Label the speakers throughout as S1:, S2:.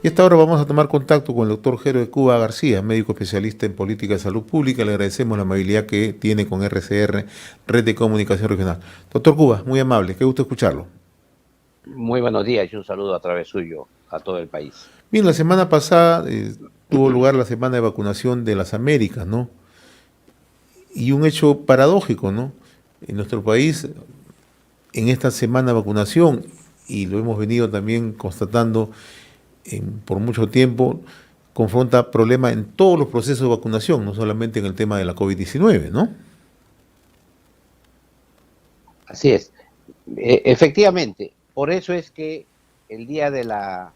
S1: Y a esta hora vamos a tomar contacto con el doctor Jero de Cuba García, médico especialista en política de salud pública. Le agradecemos la amabilidad que tiene con RCR, Red de Comunicación Regional. Doctor Cuba, muy amable, qué gusto escucharlo.
S2: Muy buenos días y un saludo a través suyo a todo el país.
S1: Bien, la semana pasada tuvo lugar la semana de vacunación de las Américas, ¿no? Y un hecho paradójico, ¿no? En nuestro país, en esta semana de vacunación, y lo hemos venido también constatando por mucho tiempo, confronta problemas en todos los procesos de vacunación, no solamente en el tema de la COVID-19, ¿no?
S2: Así es. Efectivamente, por eso es que el día de la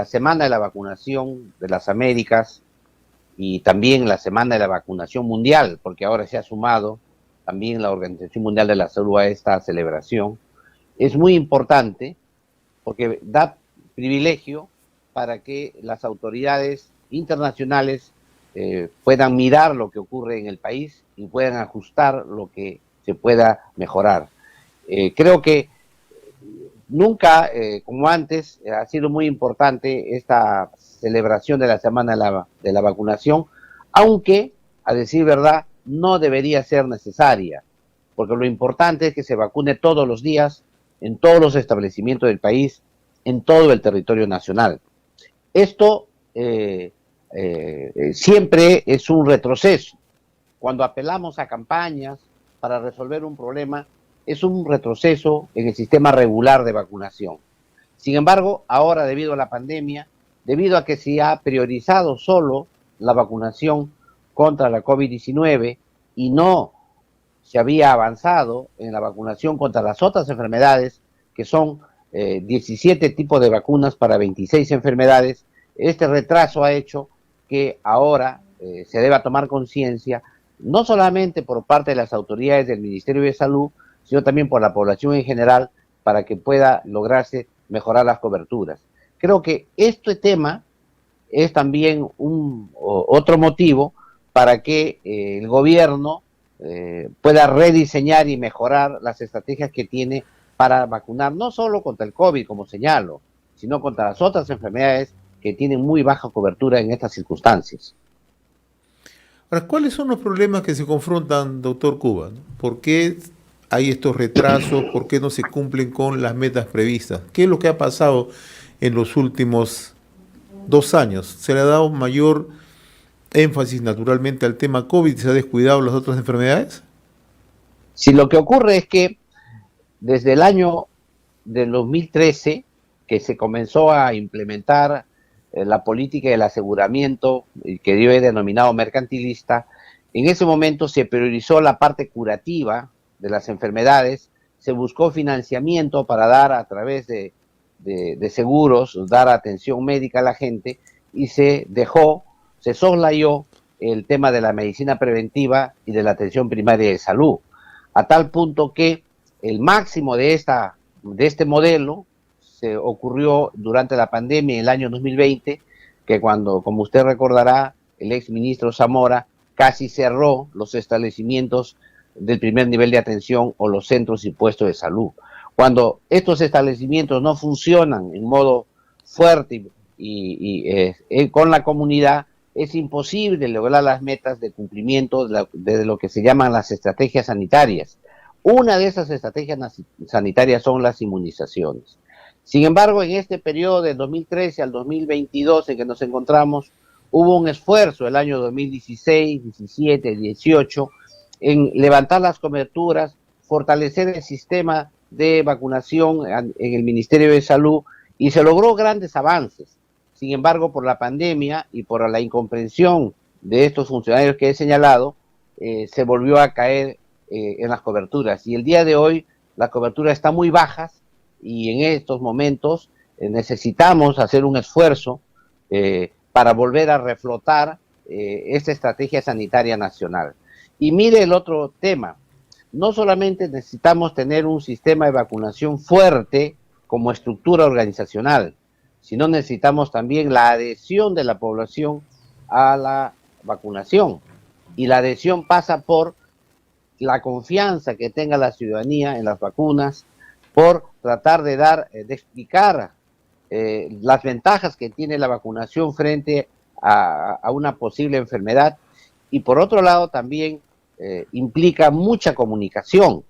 S2: semana de la vacunación de las Américas y también la semana de la vacunación mundial, porque ahora se ha sumado también la Organización Mundial de la Salud a esta celebración, es muy importante porque da privilegio para que las autoridades internacionales puedan mirar lo que ocurre en el país y puedan ajustar lo que se pueda mejorar. Creo que nunca, como antes, ha sido muy importante esta celebración de la semana de la vacunación, aunque, a decir verdad, no debería ser necesaria, porque lo importante es que se vacune todos los días en todos los establecimientos del país, en todo el territorio nacional. Esto siempre es un retroceso. Cuando apelamos a campañas para resolver un problema, es un retroceso en el sistema regular de vacunación. Sin embargo, ahora debido a la pandemia, debido a que se ha priorizado solo la vacunación contra la COVID-19 y no se había avanzado en la vacunación contra las otras enfermedades, que son 17 tipos de vacunas para 26 enfermedades, este retraso ha hecho que ahora se deba tomar conciencia, no solamente por parte de las autoridades del Ministerio de Salud, sino también por la población en general, para que pueda lograrse mejorar las coberturas. Creo que este tema es también otro motivo para que el gobierno pueda rediseñar y mejorar las estrategias que tiene para vacunar, no solo contra el COVID, como señalo, sino contra las otras enfermedades que tienen muy baja cobertura en estas circunstancias.
S1: Ahora, ¿cuáles son los problemas que se confrontan, doctor Cuba? ¿Por qué hay estos retrasos? ¿Por qué no se cumplen con las metas previstas? ¿Qué es lo que ha pasado en los últimos 2 años? ¿Se le ha dado mayor énfasis naturalmente al tema COVID y se ha descuidado las otras enfermedades?
S2: Si lo que ocurre es que desde el año del 2013, que se comenzó a implementar la política del aseguramiento, que yo he denominado mercantilista, en ese momento se priorizó la parte curativa de las enfermedades, se buscó financiamiento para dar a través de seguros, dar atención médica a la gente, y se soslayó el tema de la medicina preventiva y de la atención primaria de salud, a tal punto que el máximo de este modelo se ocurrió durante la pandemia en el año 2020, que cuando, como usted recordará, el ex ministro Zamora casi cerró los establecimientos del primer nivel de atención o los centros y puestos de salud. Cuando estos establecimientos no funcionan en modo fuerte con la comunidad, es imposible lograr las metas de cumplimiento de lo que se llaman las estrategias sanitarias. Una de esas estrategias sanitarias son las inmunizaciones. Sin embargo, en este periodo de 2013 al 2022 en que nos encontramos, hubo un esfuerzo el año 2016, 17, 18 en levantar las coberturas, fortalecer el sistema de vacunación en el Ministerio de Salud y se logró grandes avances. Sin embargo, por la pandemia y por la incomprensión de estos funcionarios que he señalado, se volvió a caer en las coberturas. Y el día de hoy la cobertura está muy baja y en estos momentos necesitamos hacer un esfuerzo para volver a reflotar esta estrategia sanitaria nacional. Y mire el otro tema, no solamente necesitamos tener un sistema de vacunación fuerte como estructura organizacional, sino necesitamos también la adhesión de la población a la vacunación. Y la adhesión pasa por la confianza que tenga la ciudadanía en las vacunas, por tratar de explicar las ventajas que tiene la vacunación frente a una posible enfermedad, y por otro lado también implica mucha comunicación.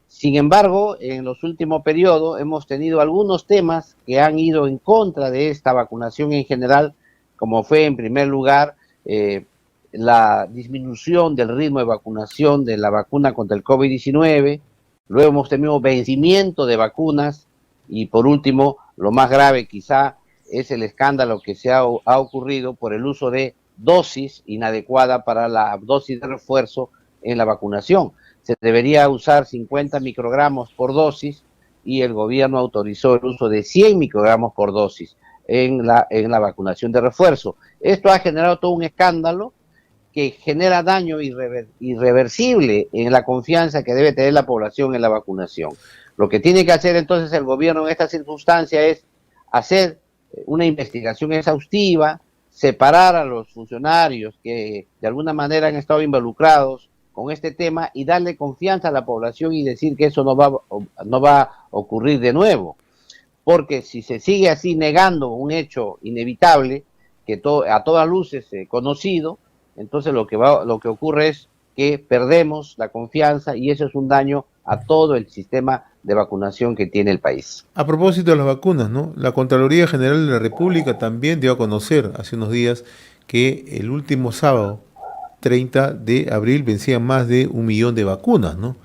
S2: Sin embargo, en los últimos periodos hemos tenido algunos temas que han ido en contra de esta vacunación en general, como fue en primer lugar la disminución del ritmo de vacunación de la vacuna contra el COVID-19, luego hemos tenido vencimiento de vacunas y por último, lo más grave quizá es el escándalo que ha ocurrido por el uso de dosis inadecuada para la dosis de refuerzo en la vacunación. Se debería usar 50 microgramos por dosis y el gobierno autorizó el uso de 100 microgramos por dosis en la vacunación de refuerzo. Esto ha generado todo un escándalo que genera daño irreversible en la confianza que debe tener la población en la vacunación. Lo que tiene que hacer entonces el gobierno en esta circunstancia es hacer una investigación exhaustiva, separar a los funcionarios que de alguna manera han estado involucrados con este tema y darle confianza a la población y decir que eso no va a ocurrir de nuevo. Porque si se sigue así negando un hecho inevitable, que a todas luces conocido, entonces lo que ocurre es que perdemos la confianza y eso es un daño a todo el sistema de vacunación que tiene el país.
S1: A propósito de las vacunas, ¿no? La Contraloría General de la República también dio a conocer hace unos días que el último sábado, 30 de abril, vencían más de 1 millón de vacunas, ¿no?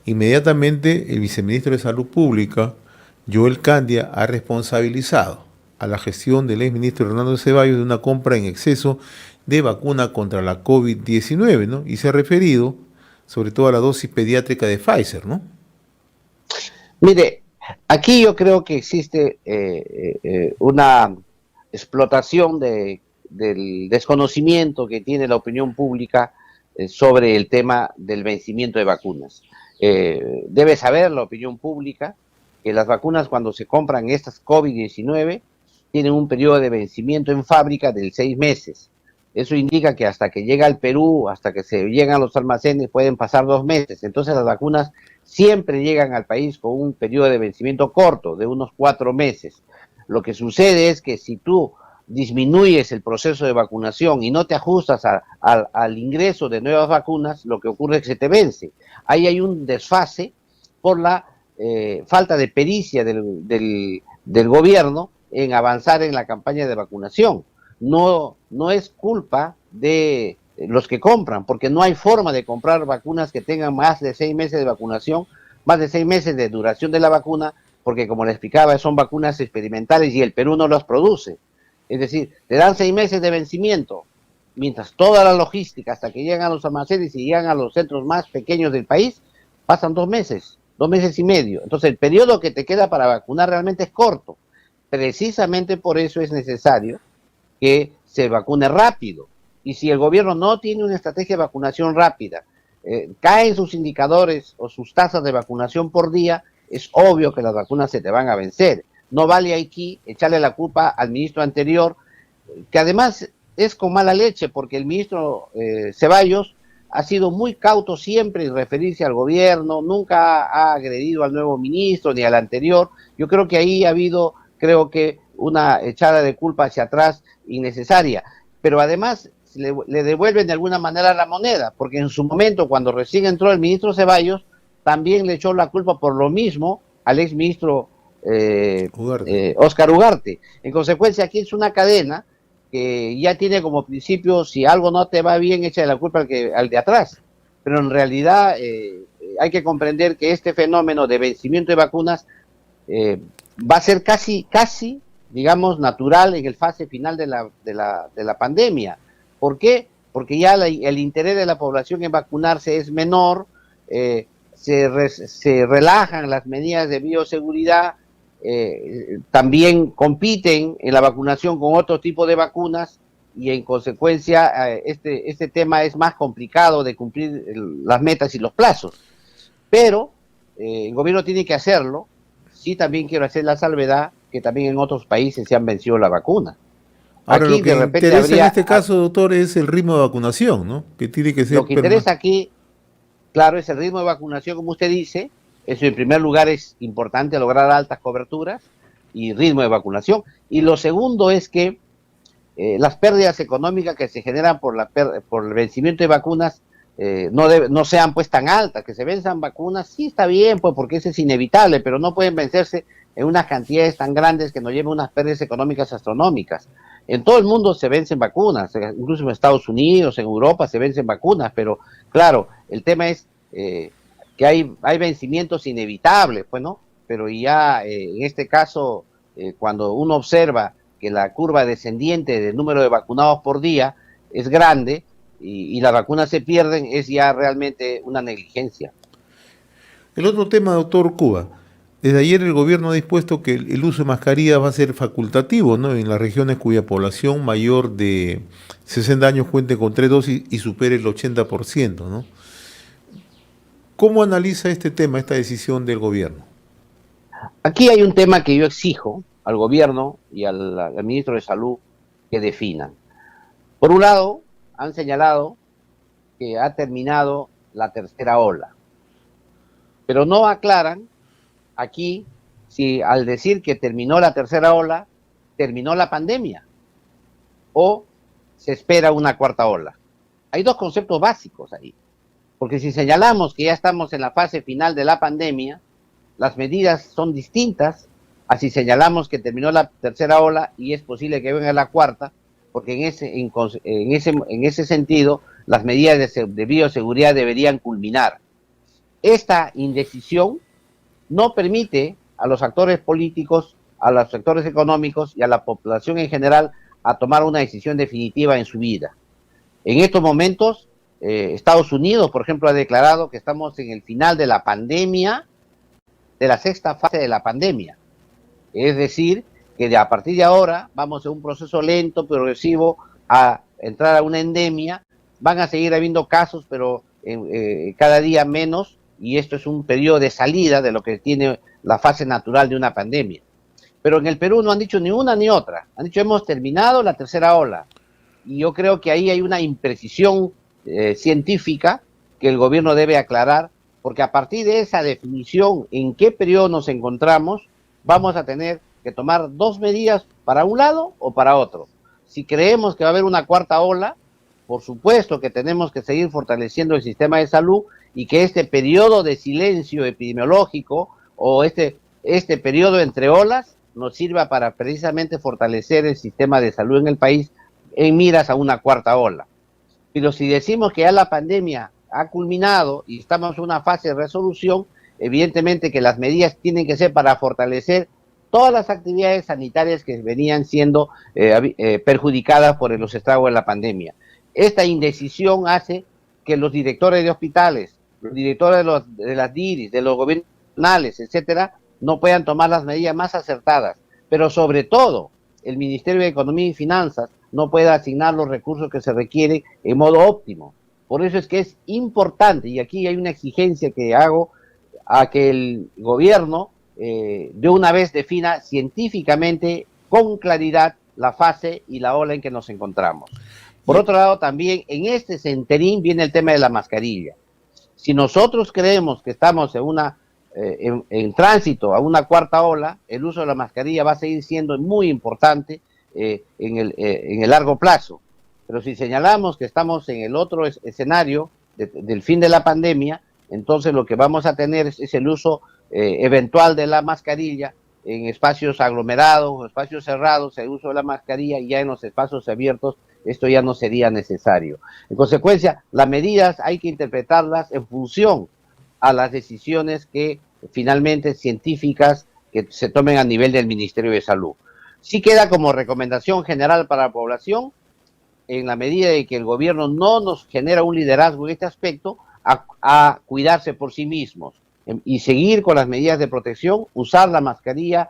S1: Inmediatamente el viceministro de Salud Pública, Joel Candia, ha responsabilizado a la gestión del exministro Hernando Ceballos de una compra en exceso de vacuna contra la COVID-19, ¿no? Y se ha referido sobre todo a la dosis pediátrica de Pfizer, ¿no?
S2: Mire, aquí yo creo que existe una explotación del desconocimiento que tiene la opinión pública sobre el tema del vencimiento de vacunas. Debe saber la opinión pública que las vacunas cuando se compran estas COVID-19 tienen un periodo de vencimiento en fábrica de 6 meses. Eso indica que hasta que llega al Perú, hasta que se llegan a los almacenes, pueden pasar 2 meses. Entonces las vacunas siempre llegan al país con un periodo de vencimiento corto, de unos 4 meses. Lo que sucede es que si tú disminuyes el proceso de vacunación y no te ajustas al ingreso de nuevas vacunas, lo que ocurre es que se te vence. Ahí hay un desfase por la falta de pericia del gobierno en avanzar en la campaña de vacunación. No es culpa de los que compran, porque no hay forma de comprar vacunas que tengan más de 6 meses de vacunación, más de 6 meses de duración de la vacuna, porque como le explicaba, son vacunas experimentales y el Perú no las produce. Es decir, te dan 6 meses de vencimiento, mientras toda la logística hasta que llegan a los almacenes y llegan a los centros más pequeños del país, pasan 2 meses, 2 meses y medio. Entonces el periodo que te queda para vacunar realmente es corto. Precisamente por eso es necesario que se vacune rápido. Y si el gobierno no tiene una estrategia de vacunación rápida, caen sus indicadores o sus tasas de vacunación por día, es obvio que las vacunas se te van a vencer. No vale aquí echarle la culpa al ministro anterior, que además es con mala leche, porque el ministro Ceballos ha sido muy cauto siempre en referirse al gobierno, nunca ha agredido al nuevo ministro ni al anterior. Yo creo que ahí ha habido, una echada de culpa hacia atrás innecesaria, pero además le devuelven de alguna manera la moneda, porque en su momento, cuando recién entró el ministro Ceballos, también le echó la culpa por lo mismo al exministro Óscar Ugarte. En consecuencia, aquí es una cadena que ya tiene como principio, si algo no te va bien, echa la culpa al de atrás. Pero en realidad hay que comprender que este fenómeno de vencimiento de vacunas va a ser casi, digamos, natural en el fase final de la pandemia. ¿Por qué? Porque ya el interés de la población en vacunarse es menor, se relajan las medidas de bioseguridad, también compiten en la vacunación con otro tipo de vacunas y en consecuencia este tema es más complicado de cumplir las metas y los plazos. Pero el gobierno tiene que hacerlo. Sí, también quiero hacer la salvedad que también en otros países se han vencido la vacuna.
S1: Ahora, aquí, lo que interesa en este caso, doctor, es el ritmo de vacunación, ¿no? Que tiene que ser...
S2: Lo que interesa aquí, claro, es el ritmo de vacunación, como usted dice. Eso en primer lugar es importante, lograr altas coberturas. y ritmo de vacunación. Y lo segundo es que las pérdidas económicas que se generan por el vencimiento de vacunas no sean pues tan altas, que se venzan vacunas, sí está bien, pues porque eso es inevitable, pero no pueden vencerse en unas cantidades tan grandes que nos lleven unas pérdidas económicas astronómicas. En todo el mundo se vencen vacunas, incluso en Estados Unidos, en Europa se vencen vacunas, pero claro, el tema es que hay vencimientos inevitables, pues, ¿no? Pero ya en este caso, cuando uno observa que la curva descendiente del número de vacunados por día es grande y las vacunas se pierden, es ya realmente una negligencia.
S1: El otro tema, doctor Cuba. Desde ayer el gobierno ha dispuesto que el uso de mascarillas va a ser facultativo, ¿no? En las regiones cuya población mayor de 60 años cuente con 3 dosis y supere el 80%, ¿no? ¿Cómo analiza este tema, esta decisión del gobierno?
S2: Aquí hay un tema que yo exijo al gobierno y al ministro de Salud que definan. Por un lado, han señalado que ha terminado la tercera ola, pero no aclaran aquí si al decir que terminó la tercera ola, terminó la pandemia o se espera una cuarta ola. Hay dos conceptos básicos ahí, porque si señalamos que ya estamos en la fase final de la pandemia, las medidas son distintas a si señalamos que terminó la tercera ola y es posible que venga la cuarta, porque en ese sentido las medidas de bioseguridad deberían culminar. Esta indecisión no permite a los actores políticos, a los sectores económicos y a la población en general a tomar una decisión definitiva en su vida. En estos momentos, Estados Unidos, por ejemplo, ha declarado que estamos en el final de la pandemia, de la sexta fase de la pandemia. Es decir, que a partir de ahora vamos en un proceso lento, progresivo, a entrar a una endemia. Van a seguir habiendo casos, pero cada día menos, y esto es un periodo de salida de lo que tiene la fase natural de una pandemia. Pero en el Perú no han dicho ni una ni otra. Han dicho hemos terminado la tercera ola. Y yo creo que ahí hay una imprecisión científica que el gobierno debe aclarar, porque a partir de esa definición en qué periodo nos encontramos, vamos a tener que tomar dos medidas para un lado o para otro. Si creemos que va a haber una cuarta ola, por supuesto que tenemos que seguir fortaleciendo el sistema de salud y que este periodo de silencio epidemiológico o este periodo entre olas nos sirva para precisamente fortalecer el sistema de salud en el país en miras a una cuarta ola. Pero si decimos que ya la pandemia ha culminado y estamos en una fase de resolución, evidentemente que las medidas tienen que ser para fortalecer todas las actividades sanitarias que venían siendo perjudicadas por los estragos de la pandemia. Esta indecisión hace que los directores de hospitales, los directores de las DIRIS, de los gobiernos nacionales, etcétera, no puedan tomar las medidas más acertadas, pero sobre todo el Ministerio de Economía y Finanzas no puede asignar los recursos que se requieren en modo óptimo. Por eso es que es importante, y aquí hay una exigencia que hago, a que el gobierno de una vez defina científicamente, con claridad, la fase y la ola en que nos encontramos. Por otro lado, también en este centerín viene el tema de la mascarilla. Si nosotros creemos que estamos en tránsito a una cuarta ola, el uso de la mascarilla va a seguir siendo muy importante en el largo plazo. Pero si señalamos que estamos en el otro escenario del fin de la pandemia, entonces lo que vamos a tener es el uso eventual de la mascarilla en espacios aglomerados, espacios cerrados, el uso de la mascarilla, y ya en los espacios abiertos esto ya no sería necesario. En consecuencia, las medidas hay que interpretarlas en función a las decisiones que finalmente científicas que se tomen a nivel del Ministerio de Salud. Sí queda como recomendación general para la población, en la medida de que el gobierno no nos genera un liderazgo en este aspecto, a cuidarse por sí mismos y seguir con las medidas de protección, usar la mascarilla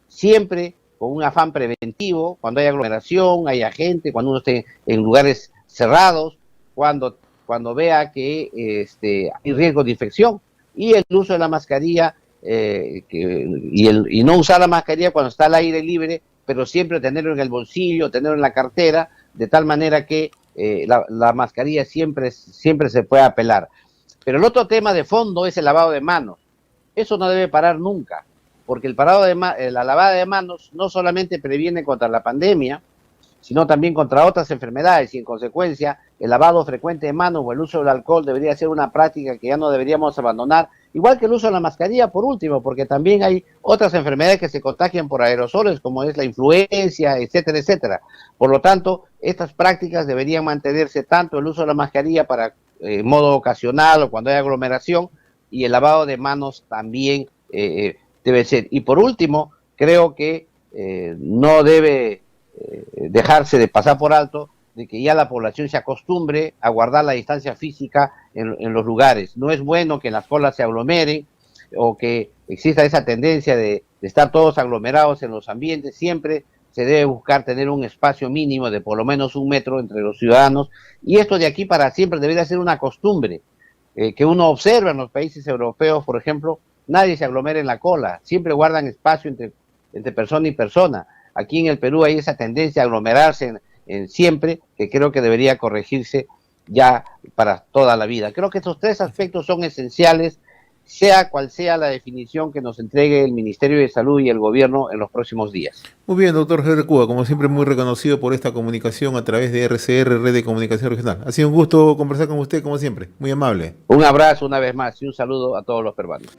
S2: siempre con un afán preventivo, cuando hay aglomeración, haya gente, cuando uno esté en lugares cerrados, cuando vea que hay riesgo de infección, y el uso de la mascarilla y no usar la mascarilla cuando está al aire libre, pero siempre tenerlo en el bolsillo, tenerlo en la cartera, de tal manera que la mascarilla siempre se puede apelar. Pero el otro tema de fondo es el lavado de manos. Eso no debe parar nunca. porque la lavada de manos no solamente previene contra la pandemia, sino también contra otras enfermedades, y en consecuencia el lavado frecuente de manos o el uso del alcohol debería ser una práctica que ya no deberíamos abandonar, igual que el uso de la mascarilla por último, porque también hay otras enfermedades que se contagian por aerosoles, como es la influencia, etcétera, etcétera. Por lo tanto, estas prácticas deberían mantenerse, tanto el uso de la mascarilla para modo ocasional o cuando hay aglomeración, y el lavado de manos también debe ser. Y por último, creo que no debe dejarse de pasar por alto de que ya la población se acostumbre a guardar la distancia física en los lugares. No es bueno que las colas se aglomeren o que exista esa tendencia de estar todos aglomerados en los ambientes. Siempre se debe buscar tener un espacio mínimo de por lo menos 1 metro entre los ciudadanos, y esto de aquí para siempre debería ser una costumbre que uno observa en los países europeos, por ejemplo. Nadie se aglomera en la cola, siempre guardan espacio entre persona y persona. Aquí en el Perú hay esa tendencia a aglomerarse en siempre, que creo que debería corregirse ya para toda la vida. Creo que estos 3 aspectos son esenciales, sea cual sea la definición que nos entregue el Ministerio de Salud y el gobierno en los próximos días.
S1: Muy bien, doctor Javier Cuba, como siempre muy reconocido por esta comunicación a través de RCR, Red de Comunicación Regional. Ha sido un gusto conversar con usted, como siempre, muy amable.
S2: Un abrazo una vez más y un saludo a todos los peruanos.